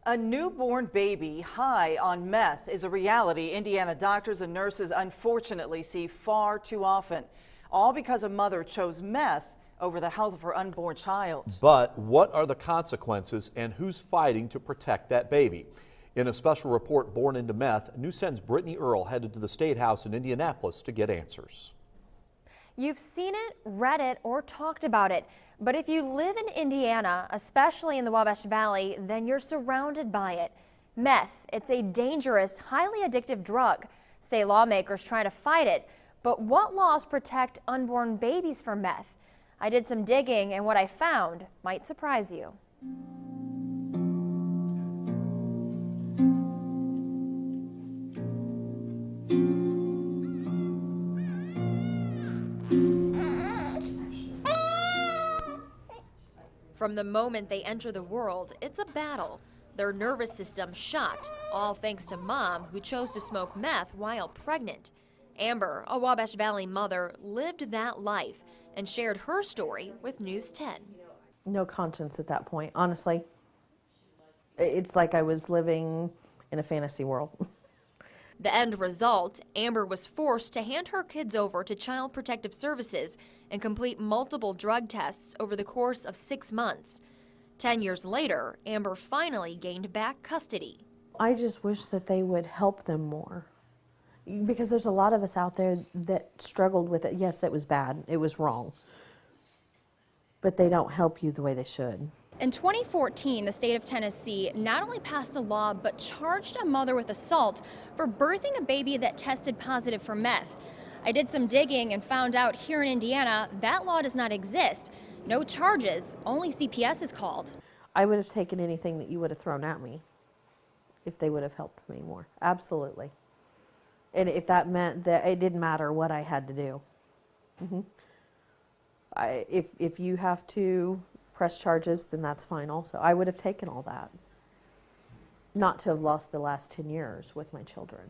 A newborn baby high on meth is a reality Indiana doctors and nurses unfortunately see far too often, all because a mother chose meth over the health of her unborn child. But what are the consequences and who's fighting to protect that baby? In a special report, Born into Meth, News 10's Brittany Earl headed to the State House in Indianapolis to get answers. You've seen it, read it, or talked about it. But if you live in Indiana, especially in the Wabash Valley, then you're surrounded by it. Meth, it's a dangerous, highly addictive drug. State lawmakers try to fight it. But what laws protect unborn babies from meth? I did some digging, and what I found might surprise you. From the moment they enter the world, it's a battle. Their nervous system shot, all thanks to mom who chose to smoke meth while pregnant. Amber, a Wabash Valley mother, lived that life and shared her story with News 10. No conscience at that point, honestly. It's like I was living in a fantasy world. The end result, Amber was forced to hand her kids over to Child Protective Services and complete multiple drug tests over the course of 6 months. 10 years later, Amber finally gained back custody. I just wish that they would help them more, because there's a lot of us out there that struggled with it. Yes, it was bad, it was wrong, but they don't help you the way they should. In 2014, the state of Tennessee not only passed a law, but charged a mother with assault for birthing a baby that tested positive for meth. I did some digging and found out here in Indiana, that law does not exist. No charges, only CPS is called. I would have taken anything that you would have thrown at me if they would have helped me more, absolutely. And if that meant that it didn't matter what I had to do. If you have to press charges, then that's fine also. I would have taken all that. Not to have lost the last 10 years with my children.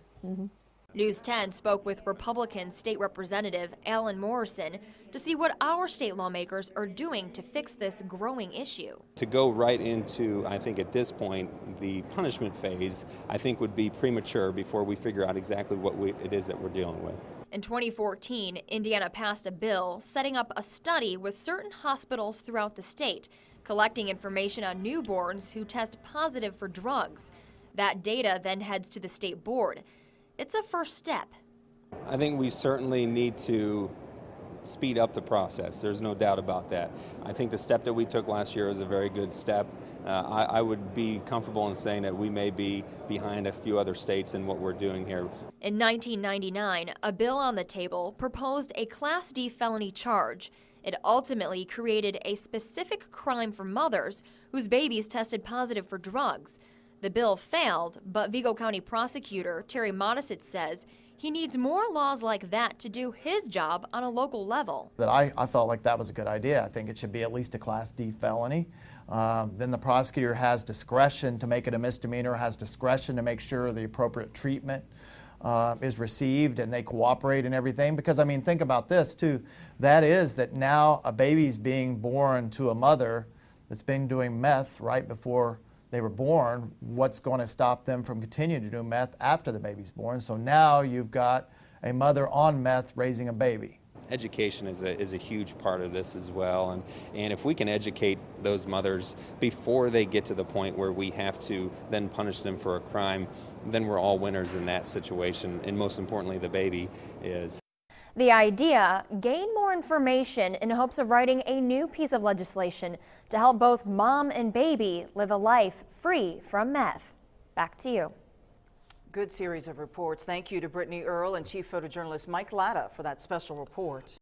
News 10 spoke with Republican State Representative Alan Morrison to see what our state lawmakers are doing to fix this growing issue. To go right into, I think at this point, the punishment phase, I think would be premature before we figure out exactly what it is that we're dealing with. In 2014, Indiana passed a bill setting up a study with certain hospitals throughout the state, collecting information on newborns who test positive for drugs. That data then heads to the state board. It's a first step. I think we certainly need to speed up the process. There's no doubt about that. I think the step that we took last year was a very good step. I would be comfortable in saying that we may be behind a few other states in what we're doing here. In 1999, a bill on the table proposed a Class D felony charge. It ultimately created a specific crime for mothers whose babies tested positive for drugs. The bill failed, but Vigo County prosecutor Terry Modisett says he needs more laws like that to do his job on a local level. I felt like that was a good idea. I think it should be at least a Class D felony. Then the prosecutor has discretion to make it a misdemeanor, has discretion to make sure the appropriate treatment is received and they cooperate and everything. Because I mean, think about this too. That is that now a baby's being born to a mother that's been doing meth right before they were born. What's going to stop them from continuing to do meth after the baby's born? So now you've got a mother on meth raising a baby. Education is a huge part of this as well, and if we can educate those mothers before they get to the point where we have to then punish them for a crime, then we're all winners in that situation, and most importantly the baby is. The idea, gain more information in hopes of writing a new piece of legislation to help both mom and baby live a life free from meth. Back to you. Good series of reports. Thank you to Brittany Earl and Chief Photojournalist Mike Latta for that special report.